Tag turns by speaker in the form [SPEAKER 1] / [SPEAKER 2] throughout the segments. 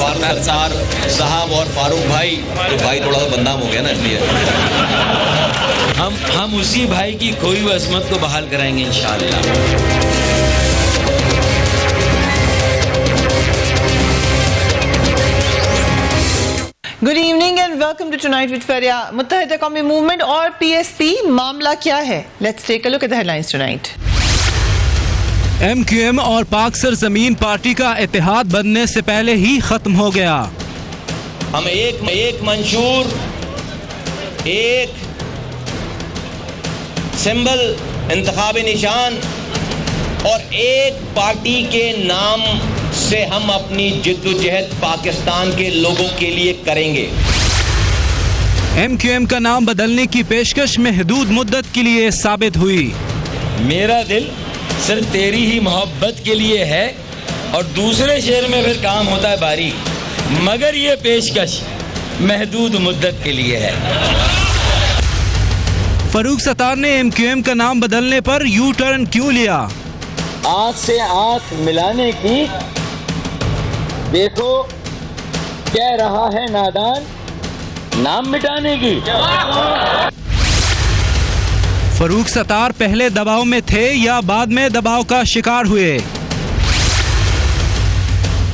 [SPEAKER 1] फारूक सत्तार साहब और फारूक भाई, तो भाई थोड़ा सा बदनाम हो गया ना, इसलिए
[SPEAKER 2] हम उसी भाई की खोई हुई असमत को बहाल कराएंगे इंशाअल्लाह।
[SPEAKER 3] Good evening and welcome to tonight with Faria. Muttahida Qaumi movement और पीएसपी, मामला क्या है? Let's take a look at the headlines tonight.
[SPEAKER 4] MQM और पाक सरजमीन पार्टी का इत्तेहाद बनने से पहले ही खत्म हो गया।
[SPEAKER 1] हम एक मंशूर, एक सिंबल, इंतखाबी निशान और एक पार्टी के नाम से हम अपनी जिद्दोजहद पाकिस्तान के लोगों के लिए करेंगे।
[SPEAKER 4] MQM का नाम बदलने की पेशकश महदूद मुद्दत के लिए साबित हुई।
[SPEAKER 2] मेरा दिल सिर्फ तेरी ही मोहब्बत के लिए है और दूसरे शेर में फिर काम होता है भारी, मगर ये पेशकश महदूद मुद्दत के लिए है।
[SPEAKER 4] फारूक सत्तार ने MQM का नाम बदलने पर यू टर्न क्यों लिया?
[SPEAKER 5] आंख से आंख मिलाने की, देखो कह रहा है नादान, नाम मिटाने की।
[SPEAKER 4] फारूक सत्तार पहले दबाव में थे या बाद में दबाव का शिकार हुए?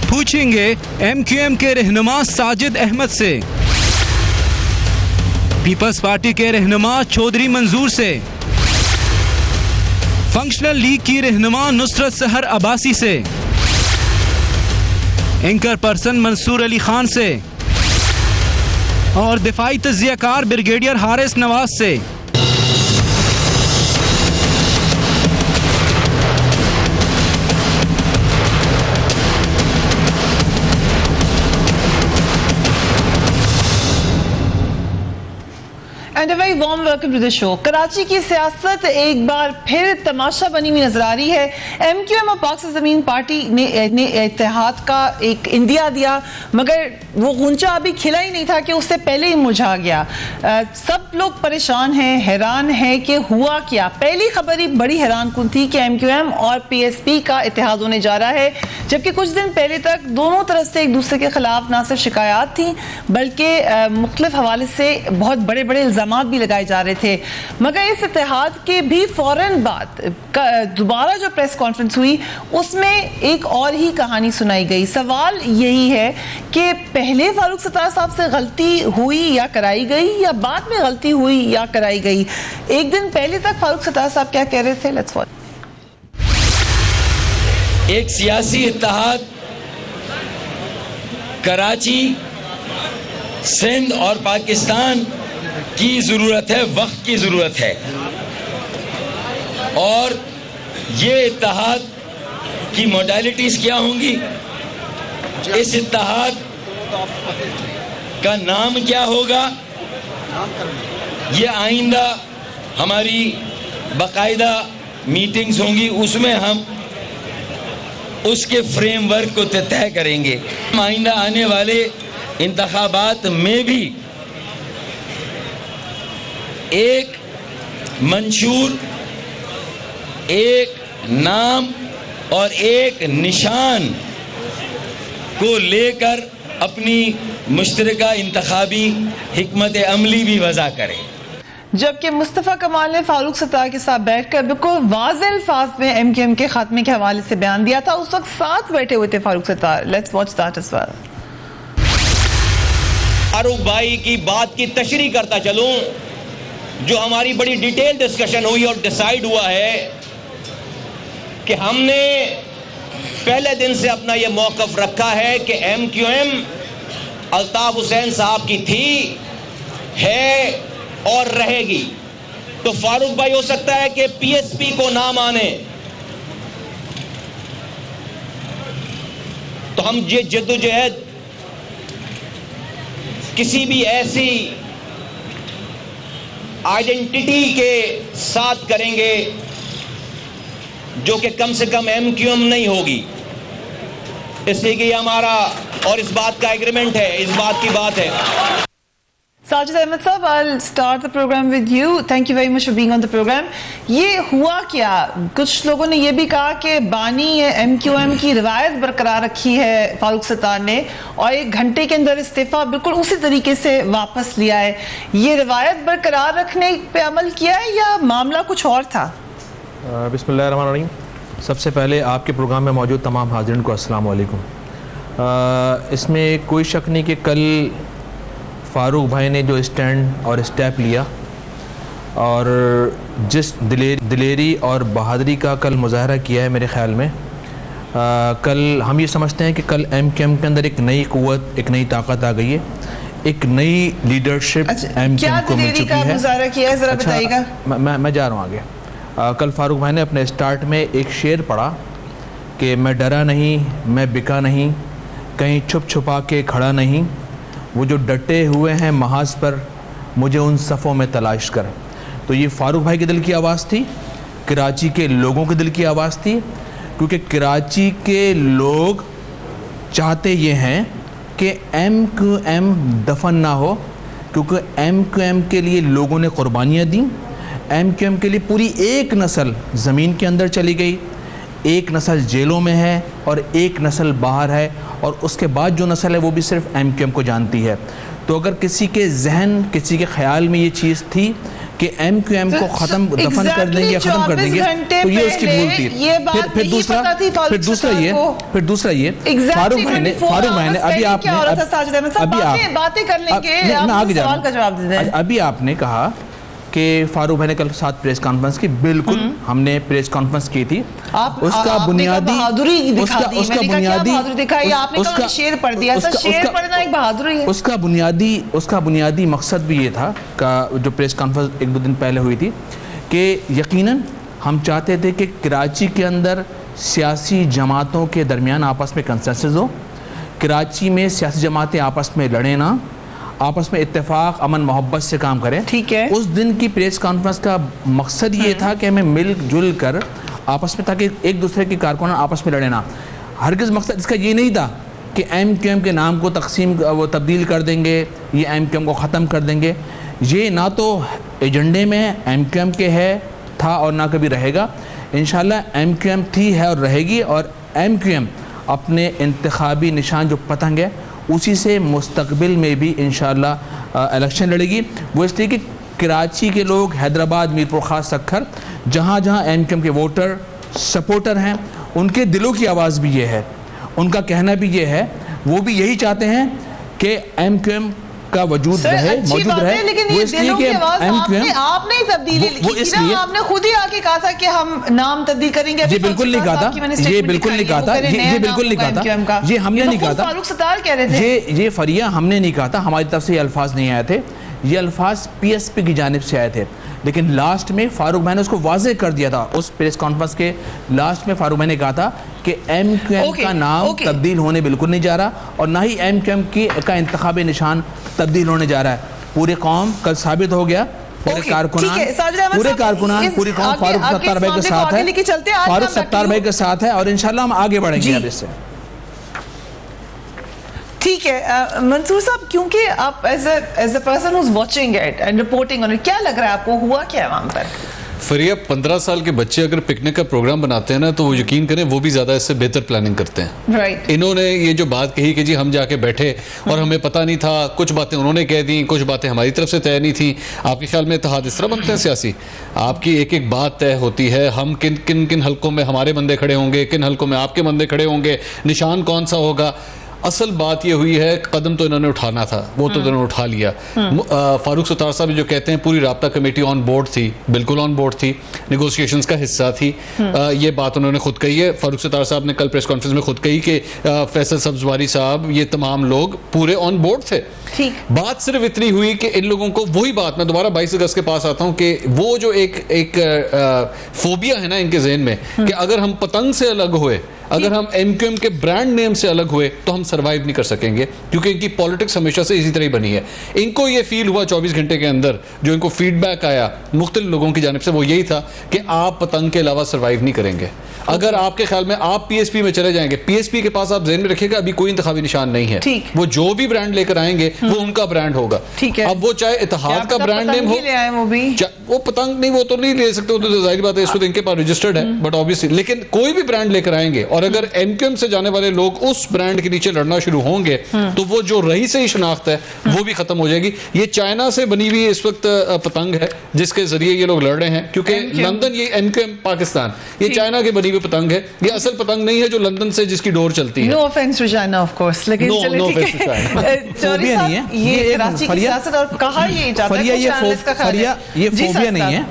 [SPEAKER 4] पूछेंगे MQM के रहनुमा साजिद अहमद से, पीपल्स पार्टी के रहनुमा चौधरी मंजूर से, फंक्शनल लीग की रहनुमा नुसरत सहर अब्बासी से, एंकर पर्सन मंसूर अली खान से और दिफाई तज्जियाकार ब्रिगेडियर हारिस नवाज से।
[SPEAKER 3] And a very warm welcome to the show. Karachi की सियासत एक बार फिर तमाशा बनी हुई नजर आ रही है। MQM और पाक ज़मीन पार्टी ने इत्तेहाद का एक इंदिया दिया, मगर वो गुंचा अभी खिला ही नहीं था कि उससे पहले ही मुरझा गया। सब लोग परेशान हैं, हैरान हैं कि हुआ क्या। पहली खबर ही बड़ी हैरानकुन थी कि MQM और PSP का इत्तेहाद होने जा रहा है, जबकि कुछ दिन पहले तक दोनों तरफ से एक दूसरे के खिलाफ ना सिर्फ शिकायत थी बल्कि मुख्तलिफ हवाले से बहुत बड़े बड़े इल्जाम भी लगाए जा रहे थे। मगर इस इत्तेहाद के भी फौरन बाद दोबारा जो प्रेस कॉन्फ्रेंस हुई उसमें एक और ही कहानी सुनाई गई। सवाल यही है कि पहले फारूक सत्तार साहब से गलती हुई या कराई गई, या बाद में गलती हुई या कराई गई। एक दिन पहले तक फारूक सत्तार साहब क्या कह रहे थे, लेट्स वॉच।
[SPEAKER 2] एक सियासी इत्तेहाद कराची, सिंध और पाकिस्तान की जरूरत है, वक्त की जरूरत है, और ये इत्तेहाद की मोडालिटीज क्या होंगी, इस इत्तेहाद का नाम क्या होगा, ये आइंदा हमारी बाकायदा मीटिंग्स होंगी, उसमें हम उसके फ्रेमवर्क को तय करेंगे। आइंदा आने वाले इंतखाबात में भी एक मंशूर, एक नाम और एक निशान को लेकर अपनी मुश्तरका इंतखाबी हिकमत अमली भी वज़ा करें।
[SPEAKER 3] जबकि मुस्तफ़ा कमाल ने फारूक सत्तार के साथ बैठकर बिल्कुल वाज़ेह अल्फाज में MQM के खात्मे के हवाले से बयान दिया था। उस वक्त साथ बैठे हुए थे Farooq Sattar. Let's watch that as well.
[SPEAKER 1] Farooq भाई की बात की तशरीह करता चलूं, जो हमारी बड़ी डिटेल डिस्कशन हुई और डिसाइड हुआ है कि हमने पहले दिन से अपना यह मौक़िफ़ रखा है कि MQM अल्ताफ़ हुसैन साहब की थी, है और रहेगी। तो फारूक भाई हो सकता है कि PSP को ना माने, तो हम ये जद्दोजहद किसी भी ऐसी आइडेंटिटी के साथ करेंगे जो कि कम से कम MQM नहीं होगी। इसलिए कि हमारा और इस बात का एग्रीमेंट है, इस बात की बात है।
[SPEAKER 3] साजिद अहमद साहब, I'll start the program with you. Thank you very much for being on the program. ये हुआ क्या? कुछ लोगों ने ये भी कहा कि बानी MQM की रिवायत बरकरार रखी है फारूक सत्तार ने और 1 घंटे के अंदर इस्तीफा बिल्कुल उसी तरीके से वापस लिया है। ये रिवायत बरकरार रखने पे अमल किया है या मामला कुछ और था?
[SPEAKER 6] बिस्मिल्लाहिर्रहमानिर्रहीम। सबसे पहले आपके प्रोग्राम में मौजूद तमाम हाज़रीन को अस्सलाम वालेकुम। इसमें कोई शक नहीं कि कल फ़ारूक भाई ने जो स्टैंड और स्टेप लिया और जिस दिलेरी और बहादुरी का कल मुजाहरा किया है, मेरे ख़्याल में कल हम ये समझते हैं कि कल MQM के अंदर एक नई क़ुव्वत, एक नई ताकत आ गई है, एक नई लीडरशिप MQM को मिल चुकी है।
[SPEAKER 3] मुजाहरा किया है, ज़रा बताइएगा।
[SPEAKER 6] मैं जा रहा हूँ आगे। कल फ़ारूक भाई ने अपने स्टार्ट में एक शेर पढ़ा कि मैं डरा नहीं, मैं बिका नहीं, कहीं छुप छुपा के खड़ा नहीं, वो जो डटे हुए हैं महाज पर, मुझे उन सफ़ों में तलाश कर। तो ये फ़ारूक भाई के दिल की आवाज़ थी, कराची के लोगों के दिल की आवाज़ थी, क्योंकि कराची के लोग चाहते ये हैं कि MQM दफन ना हो, क्योंकि MQM के लिए लोगों ने क़ुरबानियाँ दी। MQM के लिए पूरी एक नस्ल ज़मीन के अंदर चली गई, एक नस्ल जेलों में है और एक नस्ल बाहर है, और उसके बाद जो नस्ल है वो भी सिर्फ MQM को जानती है। तो अगर किसी के जहन, किसी के ख्याल में ये चीज़ थी कि MQM को ख़त्म दफन कर देंगे या ख़त्म कर देंगे, तो ये उसकी भूल थी। फिर दूसरा ये फ़ारूक भाई ने अभी आपने कहा कि फ़ारूक भाई ने कल साथ प्रेस कॉन्फ्रेंस की, बिल्कुल हमने प्रेस कॉन्फ्रेंस की थी। उसका बुनियादी उसका बुनियादी मकसद भी ये था का जो प्रेस कॉन्फ्रेंस 1-2 दिन पहले हुई थी कि यकीनन हम चाहते थे कि कराची के अंदर सियासी जमातों के दरमियान आपस में कंसेंसस हो, कराची में सियासी जमातें आपस में लड़े ना, आपस में इत्तेफाक, अमन, मोहब्बत से काम करें।
[SPEAKER 3] ठीक है।
[SPEAKER 6] उस दिन की प्रेस कॉन्फ्रेंस का मकसद ये था कि हमें मिलजुल कर आपस में, ताकि एक दूसरे के कारकुनान आपस में लड़े ना। हरगिज़ मकसद इसका ये नहीं था कि MQM के नाम को तब्दील कर देंगे, ये MQM को ख़त्म कर देंगे। ये ना तो एजेंडे में MQM के था और ना कभी रहेगा। इंशाल्लाह MQM थी, है और रहेगी, और MQM अपने इंतखाबी निशान जो पतंग है उसी से मुस्तकबिल में भी इंशाअल्लाह इलेक्शन लड़ेगी। वो इसलिए कि कराची के लोग, हैदराबाद, मीरपुर ख़ास सक्खर, जहाँ जहाँ MQM के वोटर सपोर्टर हैं, उनके दिलों की आवाज़ भी ये है, उनका कहना भी ये है, वो भी यही चाहते हैं कि MQM का वजूद रहे, मौजूद रहे।
[SPEAKER 3] लेकिन
[SPEAKER 6] वो इसलिए कि MQM
[SPEAKER 3] आपने तब्दीली लिखी ना, आपने खुद ही आके कहा था कि हम नाम तब्दील करेंगे।
[SPEAKER 6] ये बिल्कुल नहीं कहा था, ये बिल्कुल नहीं कहा था, ये बिल्कुल नहीं कहा था, ये हमने नहीं कहा था।
[SPEAKER 3] फारूक सत्तार कह रहे थे
[SPEAKER 6] ये फरिया हमने नहीं कहा था, हमारी तरफ से ये अल्फाज नहीं आए थे, ये अल्फाज PSP की जानिब से आए थे। लेकिन लास्ट में फ़ारूक भाई ने उसको वाज़ेह कर दिया था। उस प्रेस कॉन्फ्रेंस के लास्ट में फ़ारूक भाई ने कहा था कि MQM का नाम तब्दील होने बिल्कुल नहीं जा रहा, और ना ही MQM का इंतखाबी निशान तब्दील होने जा रहा है। पूरी कौम कल साबित हो गया, पूरे कारकुनान पूरी कौम फारूक सत्तार भाई के साथ है, फारूक सत्तार भाई के साथ है, और इंशाल्लाह हम आगे बढ़ेंगे अब इससे।
[SPEAKER 3] ठीक है मंसूर साहब, क्योंकि आप as a person who is watching it and reporting on it, क्या लग रहा है आपको, हुआ क्या है वहां पर?
[SPEAKER 7] फरिया, 15 साल के बच्चे अगर पिकनिक का प्रोग्राम बनाते हैं ना, तो वो यकीन करें वो भी ज़्यादा इससे बेहतर प्लानिंग करते हैं।
[SPEAKER 3] राइट।
[SPEAKER 7] इन्होंने ये जो बात कही कि जी हम जाके बैठे और हमें पता नहीं था, कुछ बातें उन्होंने कह दी, कुछ बातें हमारी तरफ से तय नहीं थी। आपके ख्याल में इत्तेहाद इस तरह बनते हैं सियासी? आपकी एक एक बात तय होती है, हम किन हल्कों में हमारे बंदे खड़े होंगे, किन हल्कों में आपके बंदे खड़े होंगे, निशान कौन सा होगा। असल बात ये हुई है, कदम तो इन्होंने उठाना था, वो तो इन्होंने उठा लिया। फारूक सत्तार साहब जो कहते हैं पूरी राब्ता कमेटी ऑन बोर्ड थी, बिल्कुल ऑन बोर्ड थी, नेगोशिएशंस का हिस्सा थी। ये बात उन्होंने खुद कही है। फारूक सत्तार साहब ने कल प्रेस कॉन्फ्रेंस में खुद कही कि फैसल सब्जवारी साहब, ये तमाम लोग पूरे ऑन बोर्ड थे। बात सिर्फ इतनी हुई कि इन लोगों को, वही बात मैं दोबारा 22 अगस्त के पास आता हूँ, कि वो जो एक फोबिया है ना इनके जहन में, कि अगर हम पतंग से अलग हुए, अगर हम MQM के ब्रांड नेम से अलग हुए, तो हम सरवाइव नहीं कर सकेंगे, क्योंकि इनकी पॉलिटिक्स हमेशा से इसी तरह ही बनी है। इनको ये फील हुआ 24 घंटे के अंदर, जो इनको फीडबैक आया मुख्तलिफ लोगों की जानिब से, वो यही था कि आप पतंग के अलावा सरवाइव नहीं करेंगे। अगर आपके ख्याल में आप पीएसपी में चले जाएंगे, पीएसपी के पास आप ज़हन में रखिएगा अभी कोई इंतखाबी निशान नहीं है, वो जो भी ब्रांड लेकर आएंगे वो उनका ब्रांड होगा। अब वो चाहे इत्तेहाद का ब्रांड नेम हो, वो पतंग नहीं, वो तो नहीं ले सकते, वो तो जाहिर बात है, इस वक्त इनके पास रजिस्टर्ड है, बट ऑब्वियसली लेकिन कोई भी ब्रांड लेकर आएंगे और अगर एमक्यूएम से जाने वाले लोग उस ब्रांड के नीचे लड़ना शुरू होंगे तो वो जो रही से ही शनाख्त है वो भी खत्म हो जाएगी। ये चाइना से बनी हुई इस वक्त पतंग है जिसके जरिए ये लोग लड़ रहे हैं, क्योंकि लंदन, ये एमक्यूएम पाकिस्तान, ये चाइना की बनी हुई पतंग है, ये असल पतंग नहीं है जो लंदन से जिसकी डोर चलती है।
[SPEAKER 3] No offence to China of course, लेकिन चौधरी साहब ये कराची की सियासत और कहा ये जाता है
[SPEAKER 6] ये फोबिया नहीं है,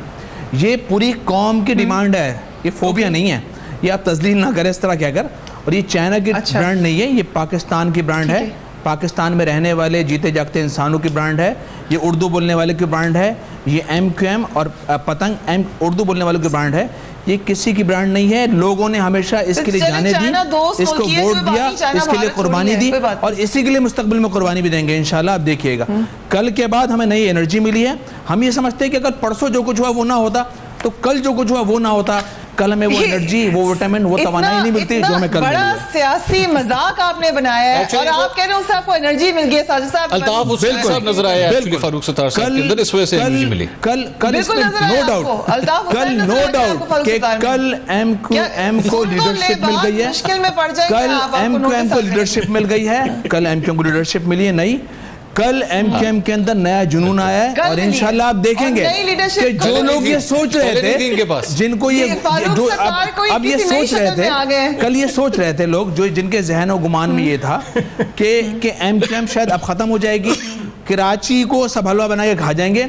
[SPEAKER 6] ये पूरी कौम की डिमांड है, ये फोबिया नहीं है, ये आप तस्लील ना करें इस तरह के अगर। और ये चाइना की ब्रांड नहीं है, ये पाकिस्तान की ब्रांड है, पाकिस्तान में रहने वाले जीते जागते इंसानों की ब्रांड है, ये उर्दू बोलने वाले की ब्रांड है, ये एमक्यूएम और पतंग उर्दू बोलने वालों की ब्रांड है, ये किसी की ब्रांड नहीं है। लोगों ने हमेशा इसके लिए जाने दी, इसको वोट दिया, इसके लिए कुर्बानी दी और इसी के लिए मुस्तकबिल में कुर्बानी भी देंगे इंशाल्लाह। आप देखिएगा कल के बाद हमें नई एनर्जी मिली है। हम ये समझते हैं कि अगर परसों जो कुछ हुआ वो ना होता तो कल जो कुछ हुआ वो ना होता, कल हमें वो एनर्जी, वो विटामिन, वो तवानाई नहीं मिलती जो हमें कल
[SPEAKER 3] बड़ा सियासी मजाक आपने बनाया है और आप कह रहे हो उससे आपको एनर्जी मिल गई। साजिद साहब
[SPEAKER 7] अल्ताफ हुसैन साहब नजर आए एक्चुअली फारूक सत्तार साहब के अंदर, इस वजह से एनर्जी मिली।
[SPEAKER 6] कल नो डाउट कि कल एमक्यूएम को लीडरशिप मिल गई है, कल एमक्यूएम को लीडरशिप मिल गई है, कल एमक्यूएम को लीडरशिप मिली है नई, कल एमक्यूएम के अंदर नया जुनून आया है और इंशाल्लाह आप देखेंगे कि जो लोग ये सोच रहे थे, जिनको ये जो अब ये सोच रहे थे, कल ये सोच रहे थे लोग जो जिनके जहन और गुमान में ये था कि एमक्यूएम शायद अब खत्म हो जाएगी, कराची को सब हलवा बना के खा जाएंगे,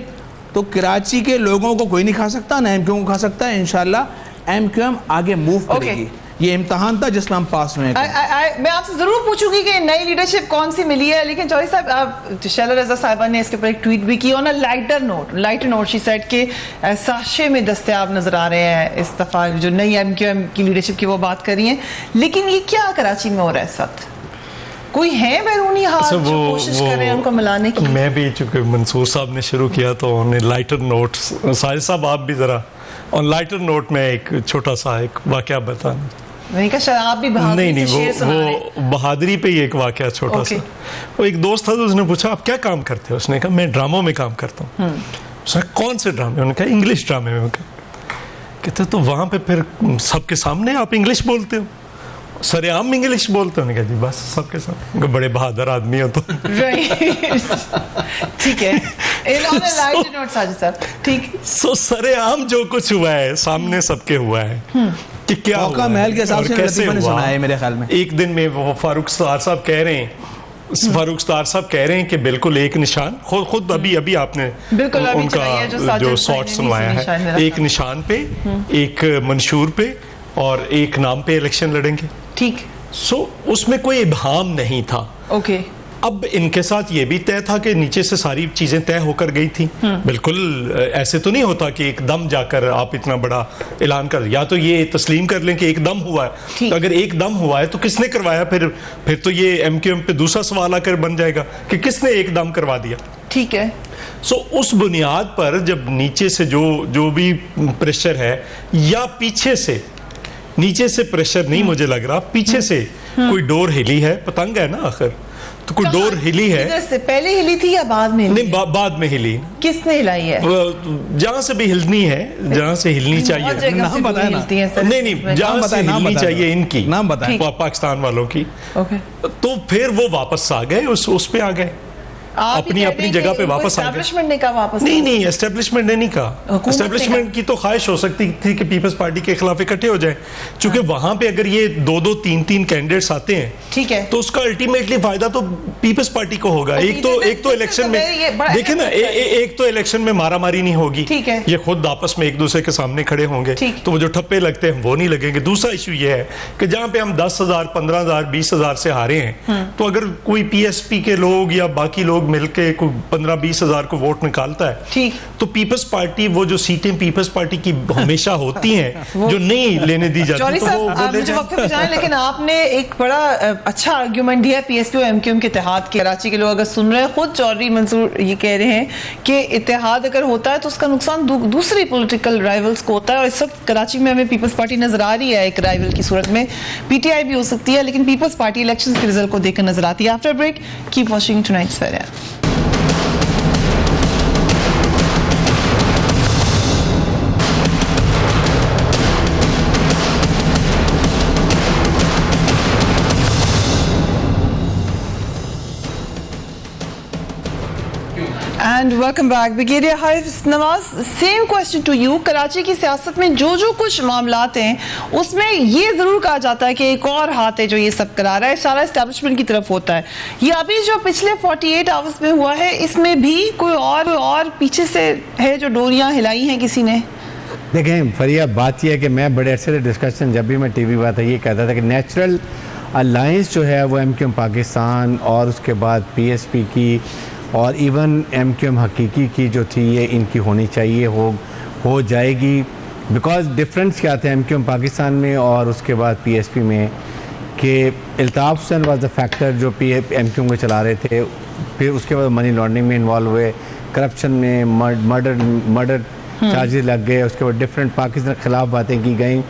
[SPEAKER 6] तो कराची के लोगों को कोई नहीं खा सकता, ना एमक्यूएम को खा सकता है। इंशाल्लाह एमक्यूएम आगे मूव करेगी। ये इम्तिहान था जिसमें हम पास हुए।
[SPEAKER 3] मैं आपसे जरूर पूछूंगी कि नई लीडरशिप कौन सी मिली है, लेकिन चौधरी साहब, शैला रजा साहिबा ने इसके ऊपर एक ट्वीट भी की, on a lighter note she said के साशे में दस्तयाब नजर आ रहे हैं इस दफा जो नई एमक्यूएम की लीडरशिप की वो बात कर रही हैं, लेकिन ये क्या कराची में हो रहा है इस वक्त? कोई है बैरूनी हाथ जो कोशिश कर रहे हैं उनको मिलाने की? मैं भी, चूंकि मंसूर साहब ने शुरू किया तो उन्हें लाइटर नोट, साजिद साहब आप भी जरा ऑन लाइटर नोट में एक छोटा सा एक वाकया बताना। आप भी नहीं, वो बहादुरी पे ही एक वाकया छोटा सा। वो एक दोस्त था तो उसने पूछा आप क्या काम करते हो? उसने कहा मैं ड्रामों में काम करता हूँ। उसने कौन से ड्रामे? उन्होंने कहा इंग्लिश ड्रामे में। कहते तो वहाँ पे फिर सबके सामने आप इंग्लिश बोलते हो? सरेआम इंग्लिश बोलते हो? उन्होंने कहा जी बस सबके सामने। बड़े बहादुर आदमी हो तो ठीक है। ठीक, सो सरेआम जो कुछ हुआ है सामने सबके हुआ है कि क्या हुआ, महल के हिसाब से कैसे सुना है मेरे ख्याल में। एक दिन में वो फारूक सत्तार साहब कह रहे हैं कि बिल्कुल एक निशान, खुद अभी आपने उनका जो शॉट सुनवाया है, एक निशान पे, एक मंशूर पे और एक नाम पे इलेक्शन लड़ेंगे। ठीक, सो उसमें कोई इबहाम नहीं था। ओके, अब इनके साथ ये भी तय था कि नीचे से सारी चीजें तय होकर गई थी। बिल्कुल ऐसे तो नहीं होता कि एकदम जाकर आप इतना बड़ा ऐलान कर, या तो ये तस्लीम कर लें कि एकदम हुआ है, तो अगर एकदम हुआ है तो किसने करवाया? फिर तो ये एमक्यूएम पे दूसरा सवाल आकर बन जाएगा कि किसने एकदम करवा दिया। ठीक है, सो उस बुनियाद पर जब नीचे से जो भी प्रेशर है, या पीछे से, नीचे से प्रेशर नहीं मुझे लग रहा, पीछे से कोई डोर हिली है, पतंग है ना आखिर, तो कोई डोर हिली है। इधर से पहले हिली थी या बाद में? नहीं, बाद में हिली। किसने हिलाई है? जहां से भी हिलनी है, जहां से हिलनी चाहिए, नाम बताया ना। नहीं, जहां से हिलनी चाहिए इनकी, नाम बताया, पाकिस्तान वालों की। तो फिर वो वापस आ गए, उस पे आ गए, अपनी जगह पे वापस आ गए। एस्टेब्लिशमेंट ने कहा वापस? नहीं, एस्टेब्लिशमेंट ने नहीं कहा। एस्टेब्लिशमेंट की तो ख्वाहिश हो सकती थी कि पीपल्स पार्टी के खिलाफ इकट्ठे हो जाए, क्योंकि वहां पे अगर ये 2-2, 3-3 कैंडिडेट्स आते हैं, ठीक है, तो उसका अल्टीमेटली फायदा तो पीपल्स पार्टी को होगा। एक तो इलेक्शन में देखे ना, एक तो इलेक्शन में मारामारी नहीं होगी, ठीक है, ये खुद आपस में एक दूसरे के सामने खड़े होंगे, तो वो जो ठप्पे लगते हैं वो नहीं लगेंगे। दूसरा इशू ये है कि जहां पे हम 10,000, 15,000, 20,000 से हारे हैं, तो अगर कोई PSP के लोग या बाकी लोग
[SPEAKER 8] लोग मिलके कोई 15-20 हज़ार को वोट निकालता है,
[SPEAKER 3] ठीक,
[SPEAKER 8] तो पीपल्स पार्टी वो जो सीटें पीपल्स पार्टी की हमेशा होती हैं जो नहीं लेने दी जाती,
[SPEAKER 3] चौधरी
[SPEAKER 8] तो
[SPEAKER 3] साहब
[SPEAKER 8] वो
[SPEAKER 3] आप
[SPEAKER 8] ले
[SPEAKER 3] मुझे
[SPEAKER 8] जाएं।
[SPEAKER 3] वक्त पे जाएं, लेकिन आपने एक बड़ा अच्छा आर्ग्यूमेंट दिया पीएसपी और एमक्यूएम के इत्तेहाद के। कराची के लोग अगर सुन रहे हैं, खुद चौधरी मंसूर ये कह रहे हैं कि इत्तेहाद अगर होता है तो उसका नुकसान दूसरी पॉलिटिकल राइवल्स को होता है, और इस वक्त कराची में हमें पीपल्स पार्टी नजर आ रही है एक राइवल की सूरत में, पीटीआई भी हो सकती है, लेकिन पीपल्स पार्टी इलेक्शंस के रिजल्ट को देखकर नजर आती है। After break keep watching tonight's fair. And welcome back. Brigadier Haris Nawaz, same question to you. Karachi की सियासत में जो जो कुछ मामलात हैं उसमें ये जरूर कहा जाता है कि एक और हाथ है जो ये सब करा रहा है, सारा एस्टेब्लिशमेंट की तरफ होता है। ये अभी जो पिछले 48 आवर्स में हुआ है, इसमें भी कोई और पीछे से है जो डोरियां हिलाई हैं किसी ने?
[SPEAKER 9] देखें फरिया, बात यह है कि मैं बड़े अरसे से डिस्कशन जब भी मैं टीवी पर आता ये कहता था कि नेचुरल अलायंस जो है वो एमक्यूएम पाकिस्तान और उसके बाद पीएसपी की और इवन एमक्यूएम हकीकी की जो थी ये इनकी होनी चाहिए, हो जाएगी। बिकॉज डिफरेंस क्या था एमक्यूएम पाकिस्तान में और उसके बाद पीएसपी में कि Altaf Hussain was the factor जो एमक्यूएम को चला रहे थे, फिर उसके बाद मनी लॉन्ड्रिंग में इन्वॉल्व हुए, करप्शन में मर्डर चार्जेस लग गए, उसके बाद डिफरेंट पाकिस्तान के खिलाफ बातें की गई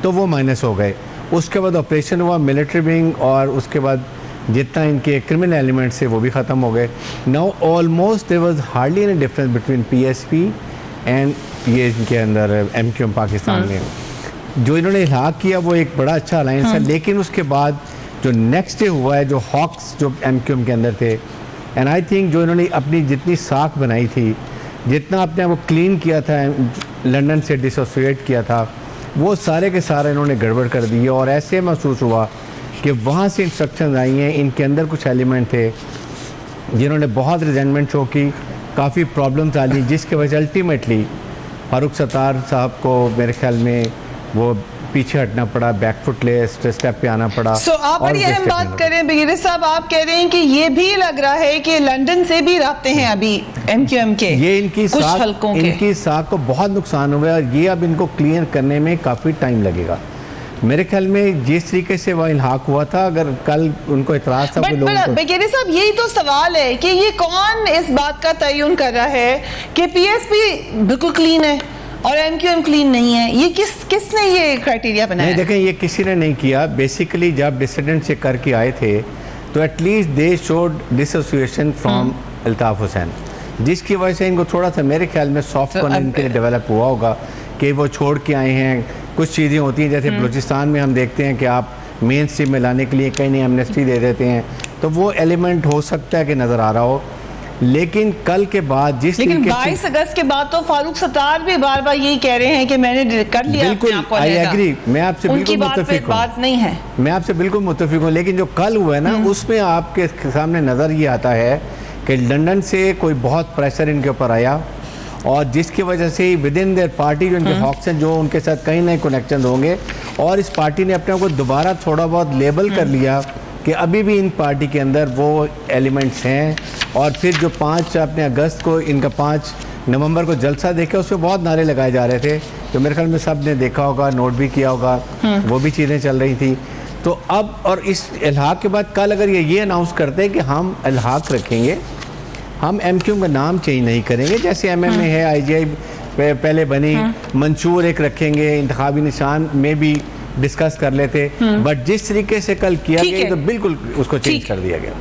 [SPEAKER 9] तो वो माइनस हो गए। उसके बाद ऑपरेशन हुआ मिलिट्री विंग और उसके बाद जितना इनके क्रिमिनल एलिमेंट्स थे वो भी ख़त्म हो गए। Now almost there was hardly any difference between PSP and ये इनके अंदर एमक्यूएम पाकिस्तान में जो इन्होंने इल्हाक किया वो एक बड़ा अच्छा अलायंस है। लेकिन उसके बाद जो नेक्स्ट डे हुआ है, जो हॉक्स जो एमक्यूएम के अंदर थे, एंड आई थिंक जो इन्होंने अपनी जितनी साख बनाई थी, जितना अपने आप को क्लीन किया था, लंदन से डिसोसिएट किया था, वो सारे के सारे इन्होंने गड़बड़ कर दी। और ऐसे महसूस हुआ कि वहाँ से इंस्ट्रक्शंस आई हैं, इनके अंदर कुछ एलिमेंट थे जिन्होंने बहुत रिजेंटमेंट शो की, काफ़ी प्रॉब्लम्स आ ली, जिसके वजह अल्टीमेटली फारूक सत्तार साहब को मेरे ख्याल में वो पीछे हटना पड़ा, बैकफुट ले स्टेप पे आना पड़ा।
[SPEAKER 3] आप बड़ी अहम बात कर रहे हैं ब्रिगेडियर साहब, आप कह रहे हैं कि ये भी लग रहा है कि लंदन से भी राब्ते हैं अभी एमक्यूएम के,
[SPEAKER 9] ये इनकी
[SPEAKER 3] कुछ हलकों के,
[SPEAKER 9] इनकी साख को बहुत नुकसान हुआ है और ये अब इनको क्लियर करने में काफ़ी टाइम लगेगा। मेरे ख्याल में जिस तरीके से वह इल्हाक हुआ था, अगर कल उनको इतराज़ था
[SPEAKER 3] ब्रिगेडियर साहब, यही तो सवाल है कि ये कौन इस बात का तयन कर रहा है कि पीएसपी बिल्कुल क्लीन है और एमक्यूएम क्लीन नहीं है? ये किसने ये क्राइटेरिया बनाया?
[SPEAKER 9] नहीं, देखें ये किसी ने नहीं किया। बेसिकली जब डिसिडेंट से करके आए थे तो at least they showed dissociation from Altaf Hussain, जिसकी वजह से इनको थोड़ा सा मेरे ख्याल में सॉफ्ट कॉर्नर इनके लिए डेवलप हुआ होगा कि वो छोड़ के आए हैं। कुछ चीज़ें होती हैं जैसे बलूचिस्तान में हम देखते हैं कि आप मेन स्ट्रीम में लाने के लिए कहीं नहीं एमनेस्टी दे देते हैं, तो वो एलिमेंट हो सकता है कि नज़र आ रहा हो। लेकिन कल के बाद
[SPEAKER 3] लेकिन 22 अगस्त के बाद तो फारूक सत्तार भी बार बार यही कह रहे हैं कि मैंने कर लिया।
[SPEAKER 9] बिल्कुल आई एग्री, मैं आपसे बिल्कुल मुत्तफिक हूं,
[SPEAKER 3] बात नहीं है,
[SPEAKER 9] मैं आपसे बिल्कुल मुत्तफिक हूं। लेकिन जो कल हुआ है ना, उसमें आपके सामने नज़र ये आता है कि लंदन से कोई बहुत प्रेशर इनके ऊपर आया और जिसकी वजह से विद इन देयर पार्टी जो इनके हॉक्स हैं, जो उनके साथ कहीं ना कनेक्शन होंगे, और इस पार्टी ने अपने आप को दोबारा थोड़ा बहुत लेबल कर लिया कि अभी भी इन पार्टी के अंदर वो एलिमेंट्स हैं। और फिर जो 5 अपने अगस्त को इनका 5 नवंबर को जलसा देखा, उसमें बहुत नारे लगाए जा रहे थे, तो मेरे ख्याल में सब ने देखा होगा, नोट भी किया होगा, वो भी चीज़ें चल रही थी। तो अब और इस इल्हाक के बाद कल अगर ये अनाउंस करते हैं कि हम इल्हाक रखेंगे, हम एमक्यूएम का नाम चेंज नहीं करेंगे, जैसे एमएमए है, आईजीआई पहले बनी, मंशूर एक रखेंगे, इंतखाबी निशान में भी डिस्कस कर लेते, बट जिस तरीके से कल किया गया तो बिल्कुल उसको चेंज कर दिया गया।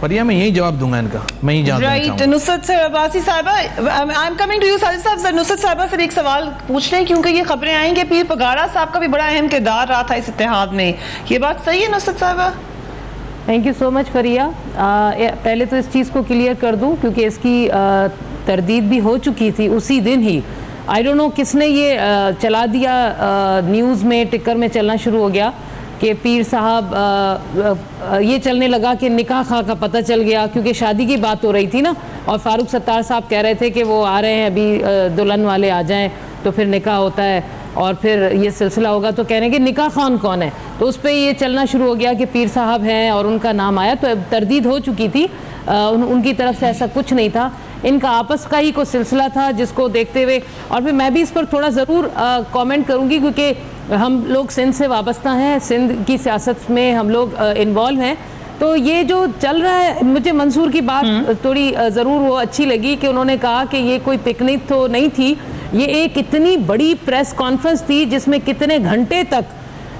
[SPEAKER 6] फरिया मैं यही जवाब दूंगा इनका, मैं ही जवाब
[SPEAKER 3] राइट। नुसरत सर अब्बासी साहिबा, I am coming to you Sajid साहब। नुसरत साहिबा से एक सवाल पूछ रहे हैं क्योंकि ये खबरें आई कि पीर पगाड़ा साहब का भी बड़ा अहम किरदार रहा था इस इत्तेहाद में, ये बात सही है नुसरत साहिबा?
[SPEAKER 10] थैंक यू सो मच फरिया। पहले तो इस चीज़ को क्लियर कर दूं क्योंकि इसकी तरदीद भी हो चुकी थी उसी दिन ही। आई डोंट नो किसने ये चला दिया, न्यूज़ में टिकर में चलना शुरू हो गया कि पीर साहब ये चलने लगा कि निकाह खां का पता चल गया, क्योंकि शादी की बात हो रही थी ना, और फारूक सत्तार साहब कह रहे थे कि वो आ रहे हैं अभी, दुल्हन वाले आ जाएं तो फिर निकाह होता है। और फिर ये सिलसिला होगा तो कहने कि निकाह खान कौन है, तो उस पर ये चलना शुरू हो गया कि पीर साहब हैं और उनका नाम आया, तो तरदीद हो चुकी थी। उनकी तरफ से ऐसा कुछ नहीं था, इनका आपस का ही कोई सिलसिला था जिसको देखते हुए। और फिर मैं भी इस पर थोड़ा ज़रूर कमेंट करूँगी क्योंकि हम लोग सिंध से वाबस्ता हैं, सिंध की सियासत में हम लोग इन्वॉल्व हैं। तो ये जो चल रहा है, मुझे मंसूर की बात थोड़ी ज़रूर वो अच्छी लगी कि उन्होंने कहा कि ये कोई पिकनिक तो नहीं थी, ये एक इतनी बड़ी प्रेस कॉन्फ्रेंस थी जिसमें कितने घंटे तक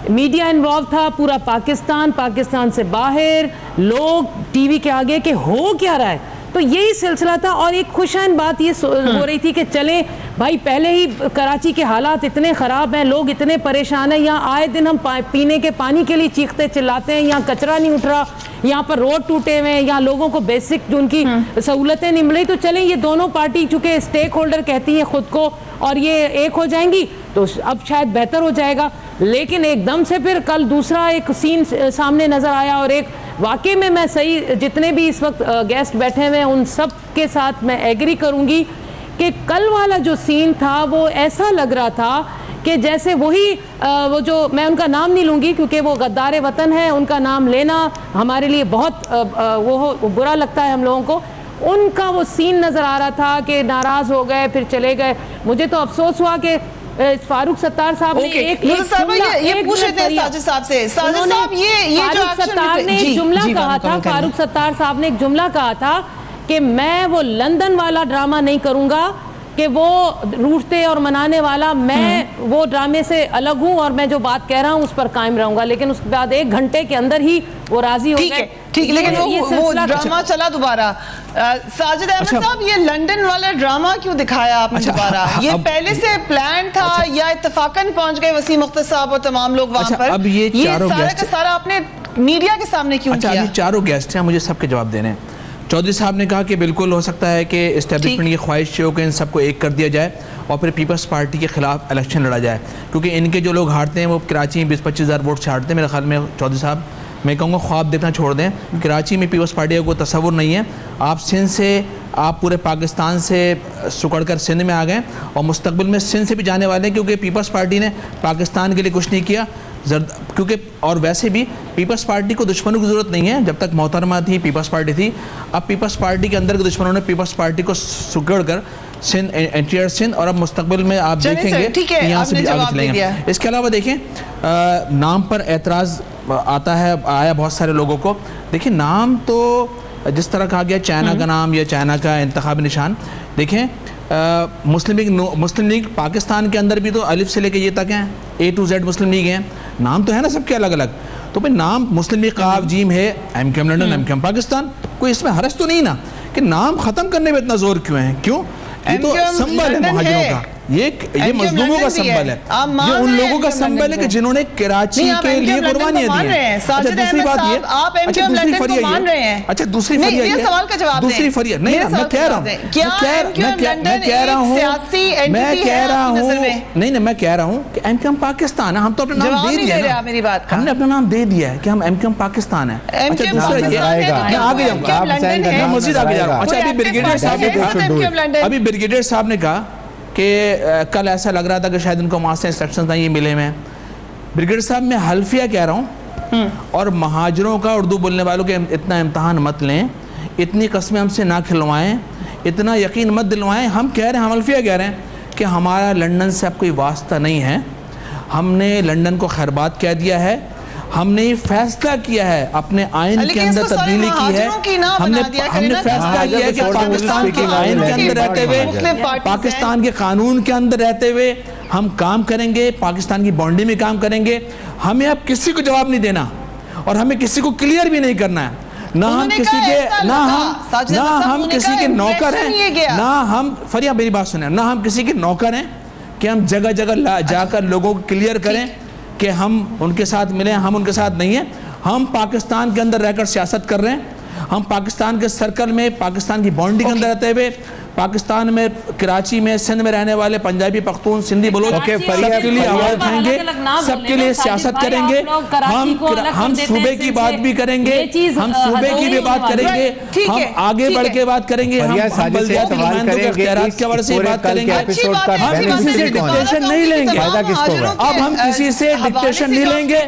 [SPEAKER 10] मीडिया इन्वॉल्व था, पूरा पाकिस्तान, पाकिस्तान से बाहर लोग टीवी के आगे कि हो क्या रहा है। तो यही सिलसिला था और एक खुशाइन बात ये हो रही थी कि चले भाई, पहले ही कराची के हालात इतने ख़राब हैं, लोग इतने परेशान हैं, यहाँ आए दिन हम पीने के पानी के लिए चीखते चिल्लाते हैं, यहाँ कचरा नहीं उठ रहा, यहाँ पर रोड टूटे हुए हैं, यहाँ लोगों को बेसिक जो उनकी सहूलतें नहीं मिली। तो चलें, ये दोनों पार्टी चूँकि स्टेक होल्डर कहती हैं ख़ुद को और ये एक हो जाएंगी तो अब शायद बेहतर हो जाएगा। लेकिन एकदम से फिर कल दूसरा एक सीन सामने नज़र आया और एक वाकई में मैं सही, जितने भी इस वक्त गेस्ट बैठे हुए हैं उन सब के साथ मैं एग्री करूँगी कि कल वाला जो सीन था वो ऐसा लग रहा था कि जैसे वही वो जो, मैं उनका नाम नहीं लूँगी क्योंकि वो गद्दार वतन है, उनका नाम लेना हमारे लिए बहुत वो बुरा लगता है हम लोगों को। उनका वो सीन नज़र आ रहा था कि नाराज़ हो गए फिर चले गए। मुझे तो अफसोस हुआ कि फारूक सत्तार साहब ने एक जुमला कहा था, फारूक सत्तार साहब ने एक जुमला कहा था कि मैं वो लंदन वाला ड्रामा नहीं करूंगा कि वो रूठते और मनाने वाला, मैं वो ड्रामे से अलग हूं और मैं जो बात कह रहा हूं उस पर कायम रहूंगा। लेकिन उसके बाद 1 घंटे के अंदर ही वो राजी हो गए।
[SPEAKER 3] ठीक, लेकिन वो ड्रामा चला दोबारा। साजिद अहमद साहब, ये लंदन वाला ड्रामा क्यों दिखाया आपने दोबारा? ये पहले से प्लान था या इत्तफाकन पहुंच गए वसीम अख्तर साहब और तमाम लोग वहां पर?
[SPEAKER 6] अब ये
[SPEAKER 3] सारा का सारा आपने मीडिया के सामने क्यों किया?
[SPEAKER 6] चारों गेस्ट हैं, मुझे सबके जवाब देने हैं। चौधरी साहब ने कहा कि बिल्कुल हो सकता है कि इस्टेब्लिशमेंट की ख्वाहिश हो कि इन सबको एक कर दिया जाए और फिर पीपल्स पार्टी के खिलाफ इलेक्शन लड़ा जाए, क्योंकि इनके जो लोग हारते हैं वो कराची में 20-25 हज़ार वोट से हारते हैं। मेरे ख्याल में चौधरी साहब, मैं कहूँगा ख्वाब देखना छोड़ दें। कराची में पीपल्स पार्टी का कोई तस्वुर नहीं है। आप सिंध से, आप पूरे पाकिस्तान से सुकड़ कर सिंध में आ गए और मुस्तकबिल में सिंध से भी जाने वाले हैं, क्योंकि पीपल्स पार्टी ने पाकिस्तान के लिए कुछ नहीं किया। क्योंकि और वैसे भी पीपल्स पार्टी को दुश्मनों की ज़रूरत नहीं है। जब तक मोहतरमा थी, पीपल्स पार्टी थी। अब पीपल्स पार्टी के अंदर के दुश्मनों ने पीपल्स पार्टी को सुकड़ कर सिंध, एनटीआर सिंध, और अब मुस्तकबिल में आप देखेंगे यहाँ से भी आगे चलेंगे। इसके अलावा देखें, नाम पर एतराज़ आता है, आया बहुत सारे लोगों को। देखिए, नाम तो जिस तरह कहा गया चाइना का नाम या चाइना का इंतखाबी निशान, देखें मुस्लिम लीग पाकिस्तान के अंदर भी तो अलिफ से लेके ये तक हैं, A to Z Muslim league हैं। नाम तो है ना सबके अलग अलग, तो भाई नाम मुस्लिम लीग काफ जीम है, MQM लंदन, MQM पाकिस्तान, कोई इसमें हरज तो नहीं ना कि नाम ख़त्म करने में इतना जोर क्यों है? क्यों? ये तो संबल है मुहाजिरों का, ये मजलूमों का संबल है, ये उन लोगों का संबल है कि जिन्होंने कराची के लिए कुर्बानियां दी हैं। अच्छा, दूसरी बात ये, अच्छा दूसरी फरिया ये, अच्छा दूसरी फरिया ये, दूसरी फरिया नहीं, मैं कह रहा हूँ, मैं कह रहा हूँ कि MQM पाकिस्तान है। हम तो अपना नाम दे दिया है, मेरी बात, हमने अपना नाम दे दिया है कि हम MQM पाकिस्तान है। अच्छा दूसरा ये, मैं आगे जाऊँगा, मैं मजीद आगे जा रहा हूँ। अच्छा, अभी ब्रिगेडियर साहब ने कहा कि कल ऐसा लग रहा था कि शायद उनको वहाँ से इंस्ट्रक्शंस नहीं मिले हैं। ब्रिगेडियर साहब, मैं हल्फिया कह रहा हूँ, और महाजरों का, उर्दू बोलने वालों के इतना इम्तहान मत लें, इतनी कस्में हमसे ना खिलवाएं, इतना यकीन मत दिलवाएं। हम कह रहे हैं, हम हल्फिया कह रहे हैं कि हमारा लंदन से अब कोई वास्ता नहीं है, हमने लंदन को खैरबाद कह दिया है, हमने फैसला किया है, अपने आइन के अंदर तब्दीली की है, हमने फैसला किया है कि पाकिस्तान के आइन के अंदर रहते हुए, पाकिस्तान के कानून के अंदर रहते हुए हम काम करेंगे, पाकिस्तान की बाउंड्री में काम करेंगे। हमें अब किसी को जवाब नहीं देना और हमें किसी को क्लियर भी नहीं करना है। ना हम किसी के नौकर हैं, ना हम, फरिया मेरी बात सुने, ना हम किसी के नौकर हैं कि हम जगह जगह जाकर लोगों को क्लियर करें कि हम उनके साथ मिले, हम उनके साथ नहीं हैं। हम पाकिस्तान के अंदर रहकर सियासत कर रहे हैं, हम पाकिस्तान के सर्कल में, पाकिस्तान की बाउंड्री के अंदर रहते हुए पाकिस्तान में, कराची में, सिंध में रहने वाले पंजाबी, पख्तून, सिंधी, बलोच सबके लिए आवाज उठाएंगे, सबके लिए सियासत करेंगे। हम सूबे की बात भी करेंगे, हम सूबे की भी बात करेंगे, हम आगे बढ़ के बात करेंगे, हम बल्दियाती नुमाइंदों के इख्तियारात के हवाले से बात करेंगे। हम किसी से डिक्टेशन नहीं लेंगे, अब हम किसी से डिक्टेशन नहीं लेंगे।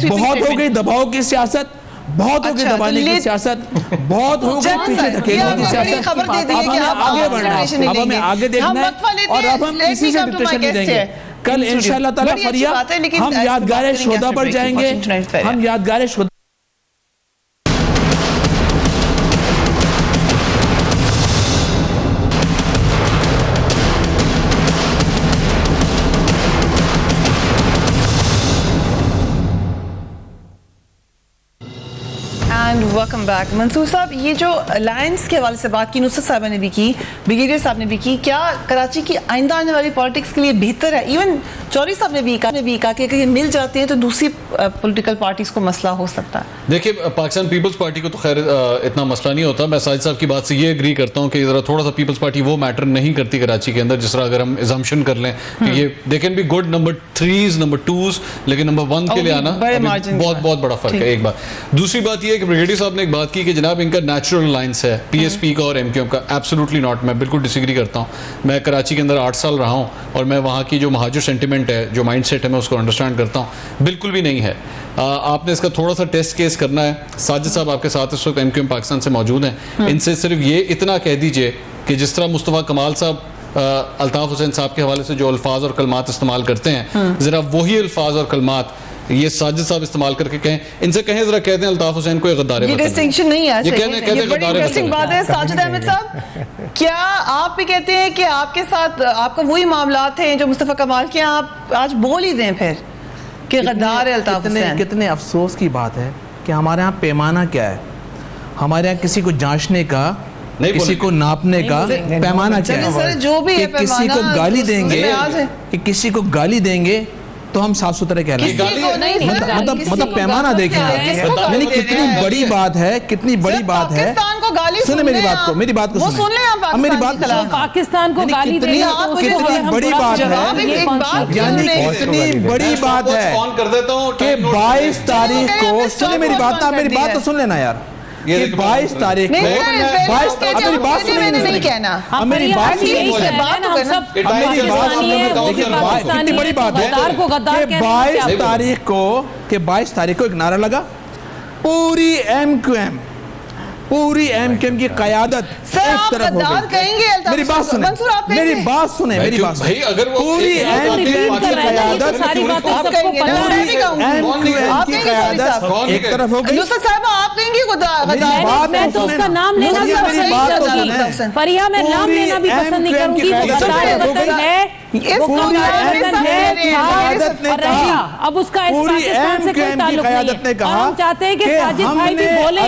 [SPEAKER 6] बहुत हो गई दबाव की सियासत, बहुत हो गई दबाने की सियासत, बहुत हो गई पीछे धकेलने की सियासत। अब हमें आगे बढ़ना है, अब हमें आगे देखना है और अब हम किसी से डिक्टेशन नहीं देंगे। कल इंशाअल्लाह ताला फरिया हम यादगार शोदा पर जाएंगे, हम यादगार शोदा
[SPEAKER 3] वेलकम बैक। मंसूर साहब, ये जो अलायंस के हवाले से बात की नुसरत साहब ने भी की, ब्रिगेडियर साहब ने भी की, क्या कराची की आइंदा आने वाली पॉलिटिक्स के लिए बेहतर है? इवन चौधरी साहब ने भी कहा कि अगर ये मिल जाते हैं तो दूसरी पॉलिटिकल पार्टीज को मसला हो सकता है।
[SPEAKER 7] देखिए, पाकिस्तान पीपल्स पार्टी को तो खैर इतना मसला नहीं होता। मैं साजिद साहब की बात से ये एग्री करता हूँ कि ज़रा थोड़ा सा पीपल्स पार्टी वो मैटर नहीं करती कराची के अंदर, जिस तरह अगर हम एजम्पशन कर लें कि ये they can be good number 3s, number 2s, लेकिन नंबर 1 के लिए आना बहुत बड़ा फर्क है। एक बात। दूसरी बात ये है कि ब्रिगेडियर साहब ने एक बात की कि जनाब इनका नेचुरल अलायंस है पीएसपी का और एमक्यूएम का। एब्सोल्युटली नॉट, मैं बिल्कुल डिसएग्री करता हूँ। मैं कराची के अंदर 8 साल रहा हूँ और मैं वहाँ की जो महाजर सेंटिमेंट है, जो माइंड सेट है, मैं उसको अंडरस्टैंड करता हूँ। बिल्कुल भी नहीं है। आपने इसका थोड़ा सा टेस्ट केस करना है। साजिद साहब आपके साथ इस वक्त एमक्यूएम पाकिस्तान से मौजूद हैं, इनसे सिर्फ ये इतना कह दीजिए कि जिस तरह मुस्तफ़ा कमाल साहब अल्ताफ हुसैन साहब के हवाले से जो अल्फाज और कलमात इस्तेमाल करते हैं, ज़रा वही अल्फाज और कलमात ये साजिद साहब इस्तेमाल करके कहें, इनसे कहें जरा कहते हैं अल्ताफ हुसैन को गद्दार।
[SPEAKER 3] ये डिस्टिंक्शन नहीं है, ये बड़ी इंटरेस्टिंग बात है। साजिद अहमद साहब, क्या आप भी कहते हैं कि आपके साथ आपका वही मामला थे जो मुस्तफ़ा कमाल के, आप आज बोल ही दें फिर कि गद्दार है अल्ताफ हुसैन?
[SPEAKER 6] कितने अफसोस की बात है कि हमारे यहाँ पैमाना क्या है, हमारे यहाँ किसी को जांचने का, किसी को नापने का पैमाना क्या है?
[SPEAKER 3] जो भी है,
[SPEAKER 6] किसी को गाली देंगे, कि किसी को गाली देंगे तो हम साफ सुथरे कह रहे हैं। मतलब पैमाना देखें, यानी कितनी बड़ी बात है, कितनी बड़ी बात है। सुने मेरी बात को, मेरी बात को सुने, अब मेरी बात को सुने।
[SPEAKER 10] पाकिस्तान को गाली
[SPEAKER 6] कितनी बड़ी बात है, यानी कितनी बड़ी बात है कि 22 तारीख को, सुने मेरी बात ना, मेरी बात तो सुन लेना यार, कि 22 तारीख को, 22 मेरी बात सुनिए, नहीं कहना, मेरी बात सुनिए, कितनी बड़ी बात है कि 22 तारीख को एक नारा लगा, पूरी एमक्यूएम की क़यादत एक तरफ हो गई। मेरी बात सुने, मेरी बात सुने, मेरी बात सुने। पूरी एमक्यूएम की क़यादत एक तरफ हो गई।
[SPEAKER 3] आप कहेंगे
[SPEAKER 10] मैं तो उसका नाम लेना भी पसंद नहीं करूंगी, फरिया मैं नाम लेना भी पसंद नहीं करूंगी। वो गद्दार वतन है, अब उसका इस पाकिस्तान से कोई ताल्लुक नहीं है। हम चाहते हैं कि साजिद भाई भी बोले,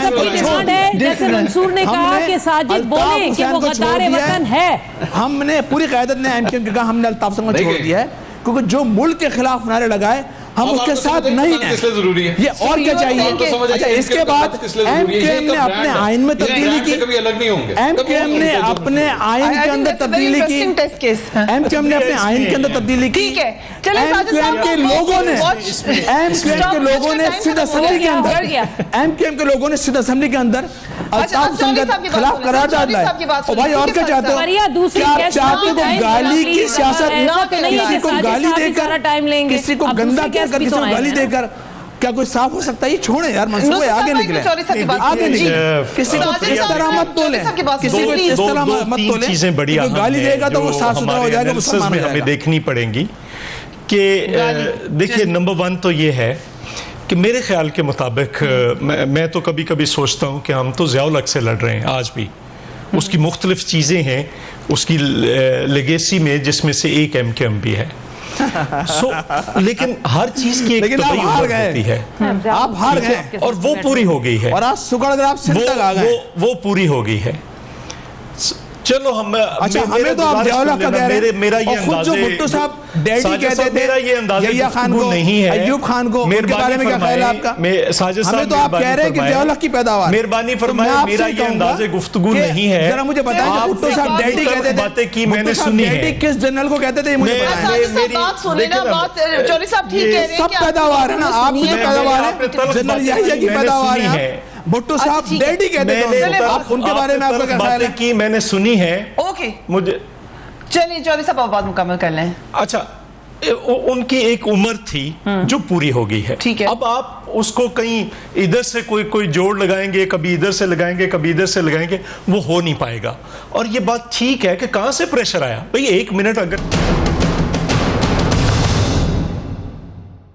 [SPEAKER 10] सबकी डिमांड है, जैसे मंसूर ने कहा कि साजिद बोले कि वो गद्दार वतन है।
[SPEAKER 6] हमने पूरी क़यादत ने एमक्यूएम के कहा, हमने अल्ताफ हुसैन को छोड़ दिया है, क्योंकि जो मुल्क के खिलाफ नारे लगाए हम उसके साथ नहीं हैं।
[SPEAKER 7] जरूरी है
[SPEAKER 6] ये और क्या चाहिए? अच्छा, इसके बाद एमक्यूएम ने अपने आइन में तब्दीली की, एमक्यूएम ने अपने आइन के अंदर तब्दीली की, एमक्यूएम ने अपने आइन के अंदर तब्दीली की। एमक्यूएम के लोगों ने सिंध असेंबली के अंदर, एमक्यूएम के लोगों ने सिंध असेंबली के अंदर अल्ताफ हुसैन के खिलाफ करारदाद लाया। और भाई और क्या चाहते हो? क्या आप चाहते हो गाली की सियासत, किसी को गाली देकर, किसी को गंदा कहकर, किसी को गाली देकर क्या कोई साफ हो सकता है? ये छोड़े यार, मंसूर आगे निकले, आगे निकले। किसी को इस तरह मत बोले, किसी को इस तरह मत बोले।
[SPEAKER 8] चीजें बड़ी
[SPEAKER 6] गाली देगा तो वो साफ सुथरा हो जाएगा, मुसलमान हो जाएगा।
[SPEAKER 8] हमें देखनी पड़ेंगी कि देखिए, नंबर 1 तो ये है कि मेरे ख्याल के मुताबिक मैं तो कभी कभी सोचता हूँ कि हम तो ज़ियाउल हक से लड़ रहे हैं आज भी। उसकी मुख्तलिफ चीज़ें हैं उसकी लेगेसी में, जिसमें से एक एमक्यूएम भी है। लेकिन हर चीज की एक तबई उम्र होती है।
[SPEAKER 6] आप हार गए
[SPEAKER 8] और वो पूरी हो गई है,
[SPEAKER 6] और आज सुगढ़ आप सिंध तक आ गए,
[SPEAKER 8] वो पूरी हो गई है। चलो हम
[SPEAKER 9] अच्छा हमें तो आप ज़ियाउल हक का कह रहे हैं,
[SPEAKER 8] मेरा ये
[SPEAKER 9] और खुद जो भुट्टो साहब डैडी कहते थे,
[SPEAKER 8] मेरा ये अंदाज़ा
[SPEAKER 9] यहिया खान को,
[SPEAKER 8] नहीं है,
[SPEAKER 9] अय्यूब खान को, उनके बारे में क्या ख्याल है आपका? हमें तो आप कह रहे हैं कि ज़ियाउल हक की पैदावार,
[SPEAKER 8] मेहरबानी फरमाए, मेरा ये अंदाज़े गुफ्तगू नहीं है।
[SPEAKER 9] जरा मुझे बताएं कि भुट्टो साहब डैडी कहते थे,
[SPEAKER 8] बातें की मैंने सुनी है,
[SPEAKER 9] डैडी किस जनरल को कहते थे मुझे
[SPEAKER 3] बात सुने ना, बात चौधरी साहब ठीक कह रहे हैं,
[SPEAKER 9] सब पैदावार है ना, आपकी पैदावार है, जनरल यहिया की पैदावार है, भुट्टो साहब डैडी कहते थे, आप उनके बारे में आपका क्या ख्याल है?
[SPEAKER 8] की मैंने सुनी है।
[SPEAKER 3] ओके
[SPEAKER 8] मुझे
[SPEAKER 3] चलिए चौधरी साहब आप बात मुकम्मल कर लें।
[SPEAKER 8] अच्छा उनकी एक उम्र थी जो पूरी हो गई है,
[SPEAKER 3] ठीक है।
[SPEAKER 8] अब आप उसको कहीं इधर से कोई जोड़ लगाएंगे, कभी इधर से लगाएंगे, कभी इधर से लगाएंगे, वो हो नहीं पाएगा। और ये बात ठीक है कि कहां से प्रेशर आया भाई, 1 मिनट अगर